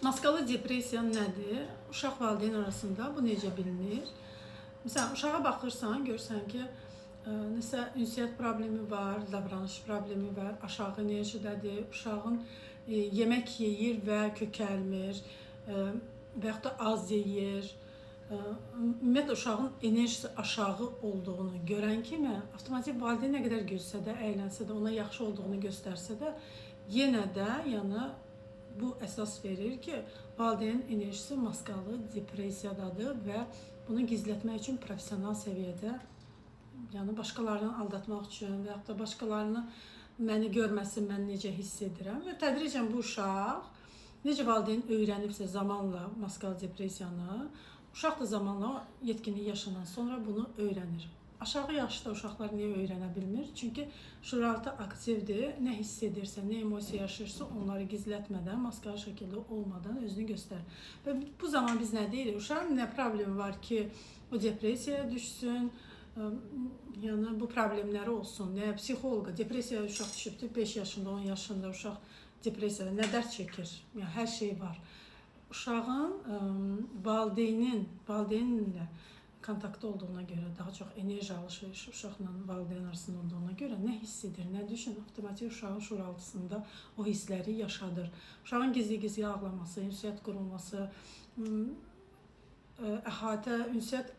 Maskalı depressiya nədir? Uşaq valideyn arasında bu necə bilinir? Məsələn, uşağa baxırsan, görsən ki, nəsə ünsiyyət problemi var, davranış problemi var, aşağı enerjidədir, uşağın yemək yeyir və kökəlmir, və yaxud da az yeyir. Ümumiyyətlə, uşağın enerjisi aşağı olduğunu görən kimi, avtomatik valideyn nə qədər gülsə də, əylənsə də, ona yaxşı olduğunu göstərsə də, yenə də, yəni, bu əsas verir ki, valideyn enerjisi maskalı depressiyadadır və bunu gizlətmək üçün professional səviyyədə, yəni başqalarını aldatmaq üçün və yaxud da başqalarını məni görməsin, mən necə hiss edirəm və tədricən bu uşaq necə valideyn öyrənibsə zamanla maskalı depressiyanı, uşaq da zamanla yetkinlik yaşından sonra bunu öyrənir. Aşağı yaşda uşaqlar niyə öyrənə bilmir? Çünki şuuraltı aktivdir. Nə hiss edirsə, nə emosiya yaşayırsa, onları gizlətmədən, maskalı şəkildə olmadan özünü göstərir. Və bu zaman biz nə deyirik? Uşağın nə problemi var ki, o depressiyaya düşsün, yəni bu problemləri olsun. Nə psixoloqa, depressiyaya uşaq düşübdür, 5 yaşında, 10 yaşında uşaq depressiyada nə dərd çəkir? Yəni hər şey var. Uşağın valideynlə kontaktda olduğuna görə, daha çox enerji alışverişi uşaqla valideyn arasında olduğuna görə nə hiss edir, nə düşünür, avtomatik uşağın şuuraltısında o hissləri yaşadır. Uşağın gizli-gizli ağlaması, ünsiyyət qurulması, əhatə, ünsiyyət,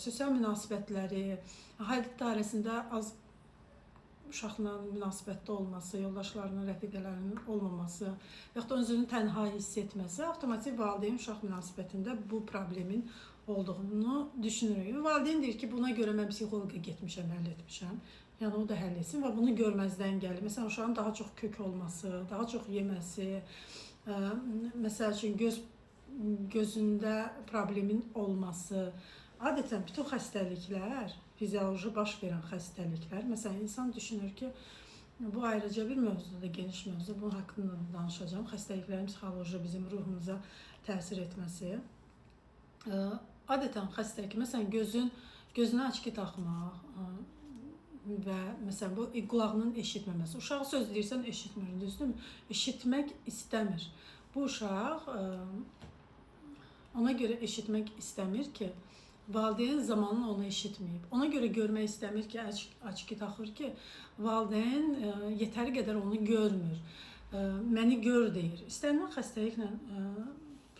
sosial münasibətləri, ailə dairəsində az uşaqla münasibətdə olması, yoldaşlarının, rəfiqələrinin olmaması və yaxud da özünü tənha hiss etməsi avtomatik valideyn uşaq münasibətində bu problemin olduğunu düşünürük. Valideyn deyir ki, buna görə mən psixoloqa getmişəm, həll etmişəm. Yəni o da həll etsin və bunu görməzdən gəlir. Məsələn, uşağın daha çox kök olması, daha çox yeməsi, məsəl üçün gözündə problemin olması, adətən bütün xəstəliklər, fizioloji baş verən xəstəliklər, məsələn, insan düşünür ki, bu ayrıca bir mövzuda, geniş mövzu, bunun haqqında danışacağım. Xəstəliklərin psixoloji bizim ruhumuza təsir etməsi. Adətən xəstəlik, məsələn, gözünə açki taxmaq və məsələn, bu qulağının eşitməməsi. Uşağı söz deyirsən, eşitmir, düzdürmü? Eşitmək istəmir. Bu uşaq ona görə eşitmək istəmir ki, valideyn zamanla onu eşitməyib. Ona görə görmək istəmir ki, açki taxır ki, valideyn yetəri qədər onu görmür. Məni gör deyir. İstənilən xəstəliklə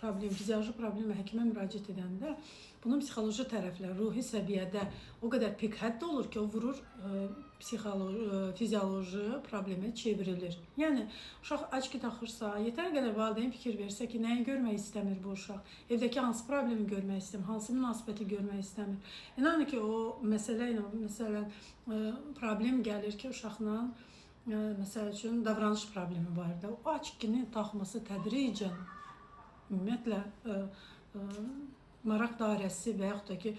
problem, fizioloji problemlə həkimə müraciət edəndə bunun psixoloji tərəfləri, ruhi səviyyədə o qədər pik həddə olur ki, o vurur fizioloji problemə çevrilir. Yəni, uşaq açki taxırsa, yetər qədər valideyn fikir versə ki, nəyi görmək istəmir bu uşaq, evdəki hansı problemi görmək istəmir, hansı münasibəti görmək istəmir. İnanın ki, o məsələ ilə, məsələn, problem gəlir ki, uşaqla, məsəl üçün, davranış problemi var da, o açkini taxması tədricən, ümumiyyətlə, maraq dairəsi və yaxud da ki,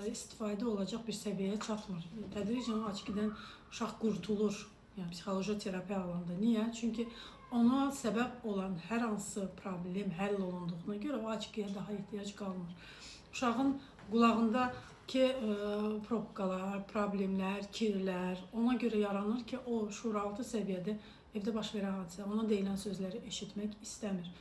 istifadə olacaq bir səviyyəyə çatmır. Tədricən o açkidən uşaq qurtulur, yəni psixoloji terapiya alanda. Niyə? Çünki ona səbəb olan hər hansı problem həll olunduğuna görə o açkiyə daha ehtiyac qalmır. Uşağın qulağındakı probkalar, problemlər, kirlər ona görə yaranır ki, o şuuraltı səviyyədə evdə baş verən hadisə, ona deyilən sözləri eşitmək istəmir.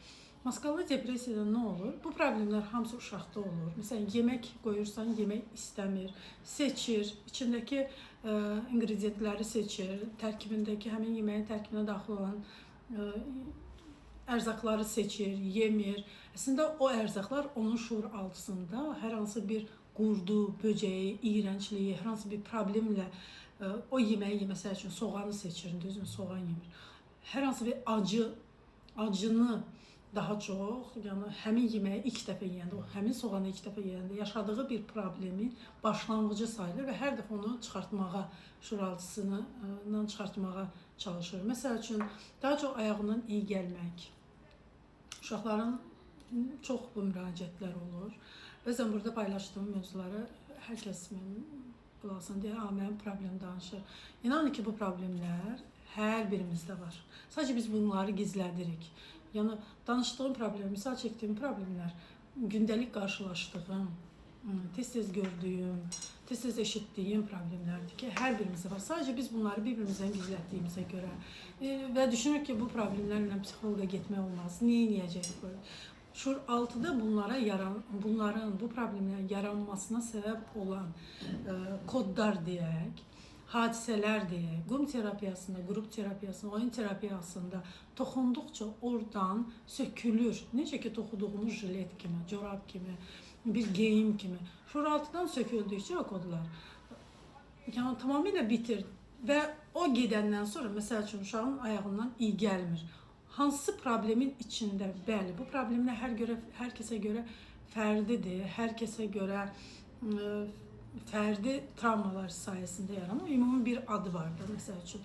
Maskalı depressiyada nə olur? Bu problemlər hamısı uşaqda olur. Məsələn, yemək qoyursan, yemək istəmir, seçir, içindəki ingrediyentləri seçir, tərkibindəki, həmin yeməyin tərkibinə daxil olan ərzaqları seçir, yemir. Əslində, o ərzaqlar onun şuur altısında hər hansı bir qurdu, böcəyi, iyrəncliyi, hər hansı bir problemlə o yeməyi, məsəl üçün, soğanı seçir, düzmü, soğan yemir. Hər hansı bir acını daha çox, yəni həmin yeməyi ilk dəfə yeyəndə, həmin soğanı ilk dəfə yeyəndə yaşadığı bir problemin başlanğıcı sayılır və hər dəfə onu çıxartmağa, şuuraltısından çıxartmağa çalışır. Məsəl üçün, daha çox ayağından iyi gəlmək. Uşaqların çox bu müraciətlər olur. Bəzən burada paylaşdığım mövzuları hər kəs qulaqsın deyə, mənim problem danışır. İnanın ki, bu problemlər hər birimizdə var. Sadəcə biz bunları gizlədirik. Yəni, danışdığım problem, misal çəkdiyim problemlər, gündəlik qarşılaşdığım tez-tez gördüyüm, tez-tez eşitdiyim problemlərdir ki, hər birimizdə var. Sadəcə biz bunları bir-birimizdən gizlətdiyimizə görə və düşünürük ki, bu problemlərlə psixoloqa getmək olmaz. Niyə eləyəcəyik böyle? Şuuraltıda bunların, bu problemlərin yaranmasına səbəb olan kodlar deyək, hadisələr deyək, qum terapiyasında, qrup terapiyasında, oyun terapiyasında toxunduqca oradan sökülür. Necə ki, toxuduğumuz jilet kimi, corab kimi, bir geyim kimi. Şuuraltıdan söküldükcə o kodlar yəni tamamilə bitir və o gedəndən sonra, məsəl üçün, uşağın ayağından iyi gəlmir. Hansı problemin içində, bəli, bu problemlər hər kəsə görə fərdidir, hər kəsə görə fərdi travmalar sayəsində yaranır. Ümumi bir adı vardır, məsəl üçün,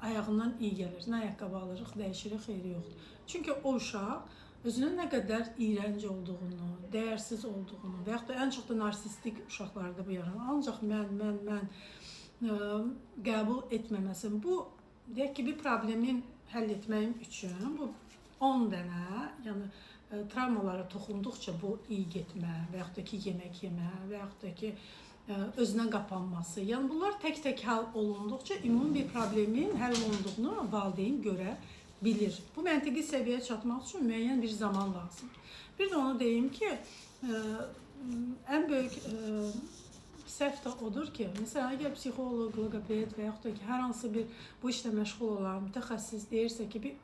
ayağından iyi gəlir, nə ayaqqabı alırıq, dəyişirik, xeyri yoxdur. Çünki o uşaq özünün nə qədər iyrənc olduğunu, dəyərsiz olduğunu və yaxud da ən çox da narsistik uşaqlarda bu yaranır. Ancaq mən qəbul etməməsin. Bu, deyək ki, bir problemin həll etməyim üçün bu 10 dənə, yəni travmalara toxunduqca bu iyi getmə və yaxud da ki, yemək yemə və yaxud da ki, özünə qapanması. Yəni bunlar tək-tək həll olunduqca ümumi bir problemin həll olunduğunu valideyn görə bilir. Bu məntiqi səviyyəyə çatmaq üçün müəyyən bir zaman lazımdır. Bir də onu deyim ki, ən böyük səhv də odur ki, məsələn, əgər psixoloq, logoped və yaxud da ki, hər hansı bir bu işlə məşğul olan mütəxəssis deyirsə ki,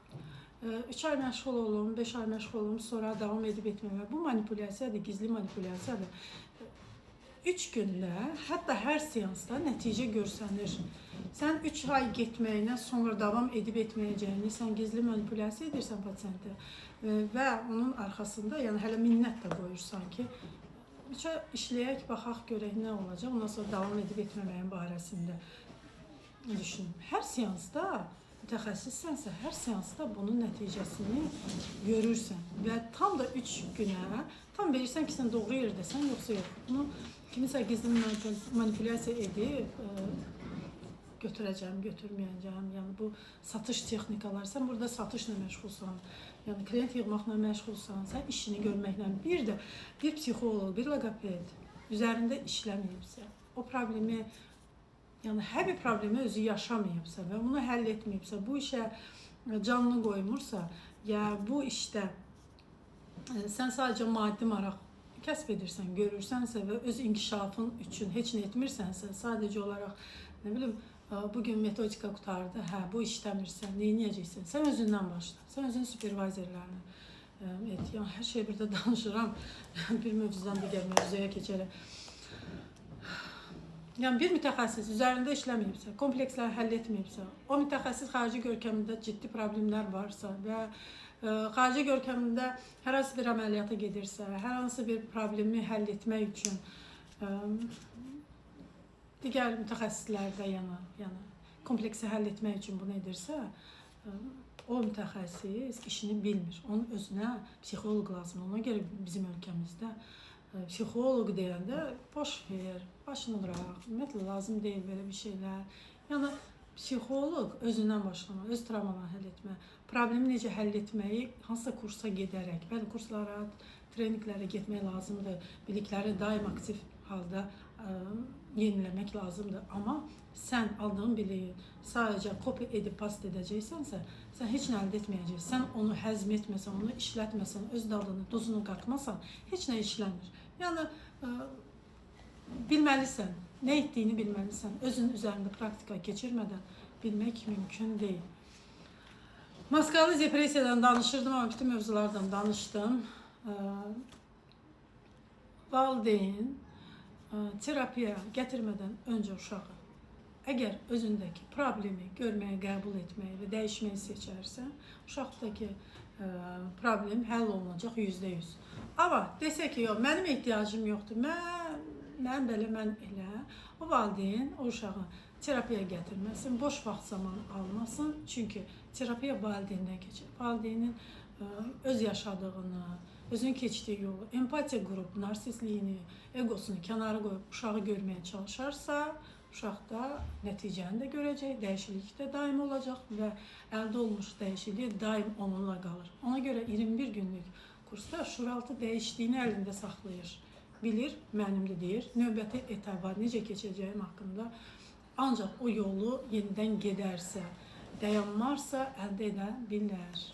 3 ay məşğul olun, 5 ay məşğul olun, sonra davam edib etməmək. Bu manipulyasiyadır, gizli manipulyasiyadır. 3 gündə, hətta hər seansda nəticə görsənir. Sən 3 ay getməyinə, sonra davam edib etməyəcəyini, sən gizli manipulyasiya edirsən pasiyentə və onun arxasında, yəni hələ minnət də qoyursan ki, işləyək, baxaq, görək nə olacaq, ondan sonra davam edib etməməyin barəsində düşün. Hər seansda, mütəxəssissənsə, hər seansda bunun nəticəsini görürsən və tam da 3 günə, tam verirsən ki, sən doğru yerdəsən, yoxsa yox. Bunu kimisə gizli manipulyasiya edib, götürəcəm, götürməyəcəm, yəni bu satış texnikalar, sən burada satışla məşğulsan, yəni klient yığmaqla məşğulsan, sən işini görməklə, bir də bir psixoloq, bir logoped üzərində işləməyibsə, o problemi, yəni hər bir problemi özü yaşamayıbsa və bunu həll etməyibsə, bu işə canını qoymursa, ya bu işdə sən sadəcə maddi maraq kəsb edirsən, görürsənsə və öz inkişafın üçün heç nə etmirsənsə, sadəcə olaraq, nə bilim, bugün metodika qutardı, hə, bu işləmirsən, neyniyəcəksən? Sən özündən başla, sən özün supervizorlarını et. Yəni, hər şey burada danışıram, bir mövzudan digər mövzuya keçərək. Yəni, bir mütəxəssis üzərində işləməyibsə, kompleksləri həll etməyibsə, o mütəxəssis xarici görkəmində ciddi problemlər varsa və xarici görkəmində hər hansı bir əməliyyata gedirsə, hər hansı bir problemi həll etmək üçün digər mütəxəssislərdə yəni kompleksi həll etmək üçün bunu edirsə, o mütəxəssis işini bilmir. Onun özünə psixoloq lazımdır. Ona görə bizim ölkəmizdə psixoloq deyəndə boş ver, başını bıraq, ümumiyyətlə lazım deyil belə bir şeylər. Yəni psixoloq özündən başlamaq, öz travmalarını həll etmək, problemi necə həll etməyi hansısa kursa gedərək, bəli kurslara, treninqlərə getmək lazımdır, bilikləri daim aktiv halda yeniləmək lazımdır. Amma sən aldığın biliyi sadəcə kopya edib past edəcəksənsə, sən heç nə əldə etməyəcəksən. Sən onu həzm etməsən, onu işlətməsən, öz dadını, duzunu qatmasan, heç nə işləmir. Yəni, bilməlisən, nə etdiyini bilməlisən. Özün üzərində praktika keçirmədən bilmək mümkün deyil. Maskalı depresiyadan danışırdım, amma bütün mövzulardan danışdım. Valideyn terapiya gətirmədən öncə uşağı, əgər özündəki problemi görməyə, qəbul etməyi və dəyişməyi seçərsə, uşaqdakı problem həll olunacaq %100. Amma desə ki, yox, mənim ehtiyacım yoxdur, mən belə, mən elə, o valideyn o uşağı terapiya gətirməsin, boş vaxt zaman almasın, çünki terapiya valideyndən keçir. Valideynin öz yaşadığını, özünün keçdiyi yolu, empatiya qrup, narsistliyini, egosunu kənara qoyub uşağı görməyə çalışarsa, uşaq da nəticəni də görəcək, dəyişiklik də daim olacaq və əldə olmuş dəyişiklik daim onunla qalır. Ona görə 21 günlük kursda şuuraltı dəyişdiyini əlində saxlayır. bilir, müəllim də deyir. Növbəti etaba necə keçəcəyim haqqında ancaq o yolu yenidən gedərsə, dayanmarsa əldə edə bilər.